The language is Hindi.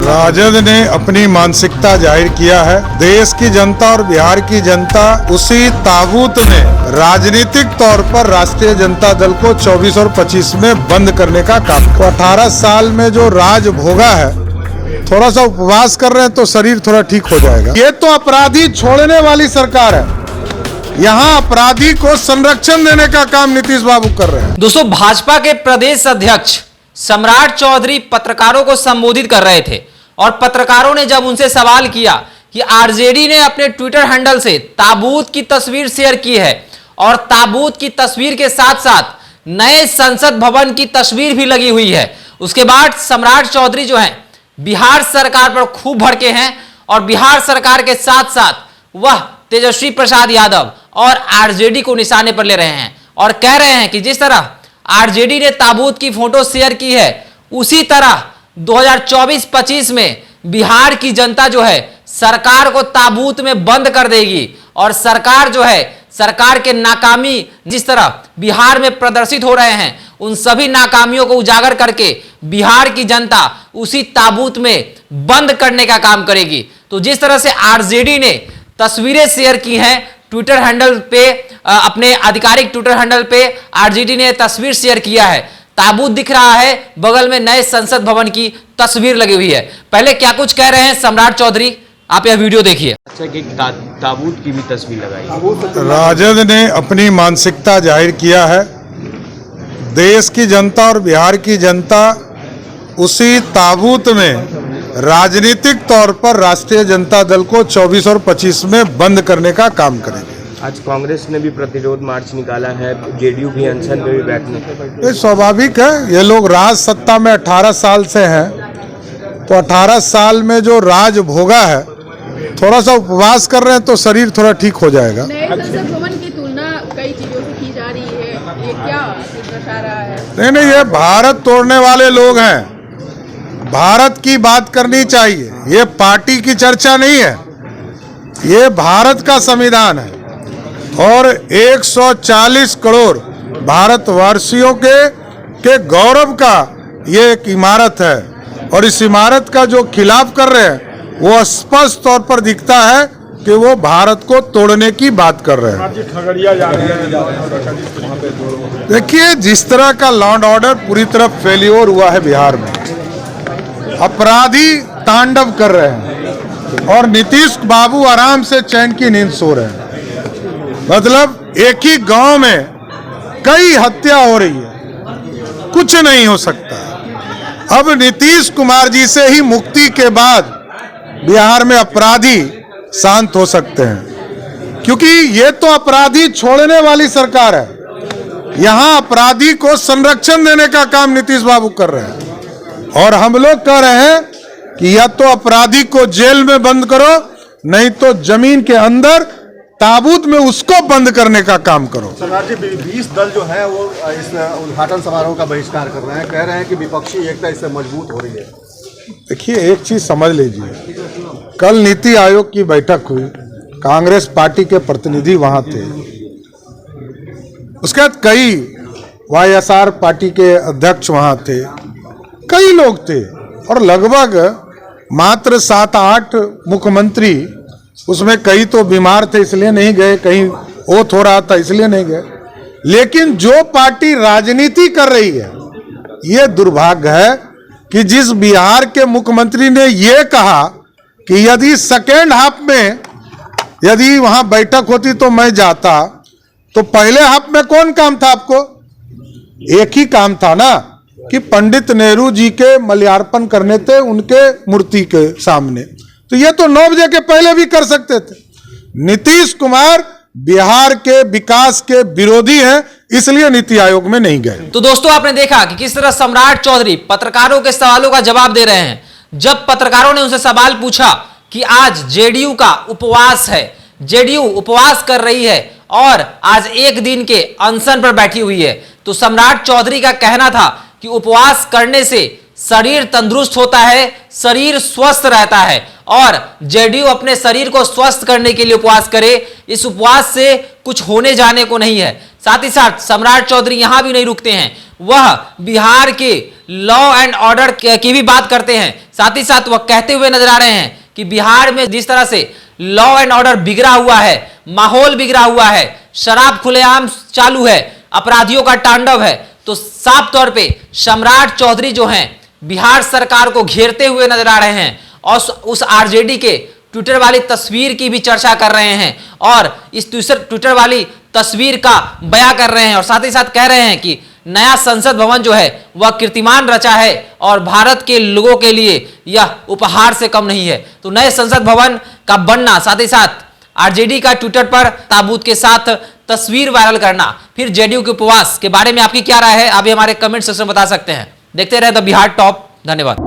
राजद ने अपनी मानसिकता जाहिर किया है। देश की जनता और बिहार की जनता उसी ताबूत में राजनीतिक तौर पर राष्ट्रीय जनता दल को 24 और 25 में बंद करने का काम। 18 साल में जो राज भोगा है, थोड़ा सा उपवास कर रहे हैं तो शरीर थोड़ा ठीक हो जाएगा। ये तो अपराधी छोड़ने वाली सरकार है। यहाँ अपराधी को संरक्षण देने का काम नीतीश बाबू कर रहे हैं। दोस्तों, भाजपा के प्रदेश अध्यक्ष सम्राट चौधरी पत्रकारों को संबोधित कर रहे थे और पत्रकारों ने जब उनसे सवाल किया कि आरजेडी ने अपने ट्विटर हैंडल से ताबूत की तस्वीर शेयर की है और ताबूत की तस्वीर के साथ साथ नए संसद भवन की तस्वीर भी लगी हुई है, उसके बाद सम्राट चौधरी जो हैं बिहार सरकार पर खूब भड़के हैं और बिहार सरकार के साथ साथ वह तेजस्वी प्रसाद यादव और आरजेडी को निशाने पर ले रहे हैं और कह रहे हैं कि जिस तरह आरजेडी ने ताबूत की फोटो शेयर की है, उसी तरह 2024-25 में बिहार की जनता जो है सरकार को ताबूत में बंद कर देगी और सरकार जो है, सरकार के नाकामी जिस तरह बिहार में प्रदर्शित हो रहे हैं, उन सभी नाकामियों को उजागर करके बिहार की जनता उसी ताबूत में बंद करने का काम करेगी। तो जिस तरह से आरजेडी ने तस्वीरें शेयर की हैं ट्विटर हैंडल पे, अपने आधिकारिक ट्विटर हैंडल पे आरजेडी ने तस्वीर शेयर किया है, ताबूत दिख रहा है, बगल में नए संसद भवन की तस्वीर लगी हुई है। पहले क्या कुछ कह रहे हैं सम्राट चौधरी, आप यह वीडियो देखिए। अच्छा कि ताबूत की भी तस्वीर लगाई। राजद ने अपनी मानसिकता जाहिर किया है। देश की जनता और बिहार की जनता उसी ताबूत में राजनीतिक तौर पर राष्ट्रीय जनता दल को 24 और 25 में बंद करने का काम करेगी। आज कांग्रेस ने भी प्रतिरोध मार्च निकाला है, जेडीयू भी अनशन में भी बैठने। ये स्वाभाविक है, ये लोग राज सत्ता में 18 साल से हैं, तो 18 साल में जो राज भोगा है, थोड़ा सा उपवास कर रहे हैं तो शरीर थोड़ा ठीक हो जाएगा। नए संसद भवन की तुलना कई चीजों से की जा रही है, ये क्या दर्शा रहा है? नहीं, ये भारत तोड़ने वाले लोग हैं। भारत की बात करनी चाहिए, ये पार्टी की चर्चा नहीं है, ये भारत का संविधान है और 140 करोड़ भारतवासियों के गौरव का ये एक इमारत है और इस इमारत का जो खिलाफ कर रहे हैं वो स्पष्ट तौर पर दिखता है कि वो भारत को तोड़ने की बात कर रहे हैं। देखिए, जिस तरह का लॉ एंड ऑर्डर पूरी तरह फेल्योर हुआ है बिहार में, अपराधी तांडव कर रहे हैं और नीतीश बाबू आराम से चैन की नींद सो रहे हैं। मतलब एक ही गांव में कई हत्या हो रही है, कुछ नहीं हो सकता। अब नीतीश कुमार जी से ही मुक्ति के बाद बिहार में अपराधी शांत हो सकते हैं, क्योंकि ये तो अपराधी छोड़ने वाली सरकार है। यहाँ अपराधी को संरक्षण देने का काम नीतीश बाबू कर रहे हैं और हम लोग कह रहे हैं कि या तो अपराधी को जेल में बंद करो, नहीं तो जमीन के अंदर ताबूत में उसको बंद करने का काम करो। सरकार जी 20 दल जो है वो इस उद्घाटन समारोह का बहिष्कार कर रहे हैं, कह रहे हैं कि विपक्षी एकता इससे मजबूत हो रही है। देखिए, एक चीज समझ लीजिए, कल नीति आयोग की बैठक हुई, कांग्रेस पार्टी के प्रतिनिधि वहां थे, उसके बाद कई वाईएसआर पार्टी के अध्यक्ष वहां थे, कई लोग थे और लगभग मात्र 7-8 मुख्यमंत्री, उसमें कई तो बीमार थे इसलिए नहीं गए, कहीं ओथ हो रहा था इसलिए नहीं गए। लेकिन जो पार्टी राजनीति कर रही है, ये दुर्भाग्य है कि जिस बिहार के मुख्यमंत्री ने ये कहा कि यदि सेकेंड हाफ में यदि वहां बैठक होती तो मैं जाता, तो पहले हाफ में कौन काम था आपको? एक ही काम था ना कि पंडित नेहरू जी के माल्यार्पण करने थे उनके मूर्ति के सामने, तो ये तो 9 बजे के पहले भी कर सकते थे। नीतीश कुमार बिहार के विकास के विरोधी हैं, इसलिए नीति आयोग में नहीं गए। तो दोस्तों, आपने देखा कि किस तरह सम्राट चौधरी पत्रकारों के सवालों का जवाब दे रहे हैं। जब पत्रकारों ने उनसे सवाल पूछा कि आज जेडीयू का उपवास है, जेडीयू उपवास कर रही है और आज एक दिन के अनशन पर बैठी हुई है, तो सम्राट चौधरी का कहना था कि उपवास करने से शरीर तंदुरुस्त होता है, शरीर स्वस्थ रहता है और जेडीयू अपने शरीर को स्वस्थ करने के लिए उपवास करे। इस उपवास से कुछ होने जाने को नहीं है, साथ ही साथ सम्राट चौधरी यहां भी नहीं रुकते हैं, वह बिहार के लॉ एंड ऑर्डर की भी बात करते हैं। साथ ही साथ वह कहते हुए नजर आ रहे हैं कि बिहार में जिस तरह से लॉ एंड ऑर्डर बिगड़ा हुआ है, माहौल बिगड़ा हुआ है, शराब खुलेआम चालू है, अपराधियों का तांडव है, तो साफ तौर पे सम्राट चौधरी जो हैं बिहार सरकार को घेरते हुए नजर आ रहे हैं और उस आरजेडी के ट्विटर वाली तस्वीर की भी चर्चा कर रहे हैं और इस ट्विटर वाली तस्वीर का बयां कर रहे हैं और साथ ही साथ कह रहे हैं कि नया संसद भवन जो है वह कीर्तिमान रचा है और भारत के लोगों के लिए यह उपहार से कम नहीं है। तो नए संसद भवन का बनना, साथ ही साथ आरजेडी का ट्विटर पर ताबूत के साथ तस्वीर वायरल करना, फिर जेडीयू के उपवास के बारे में आपकी क्या राय है, आप भी हमारे कमेंट सेक्शन में बता सकते हैं। देखते रहे द बिहार टॉप। धन्यवाद।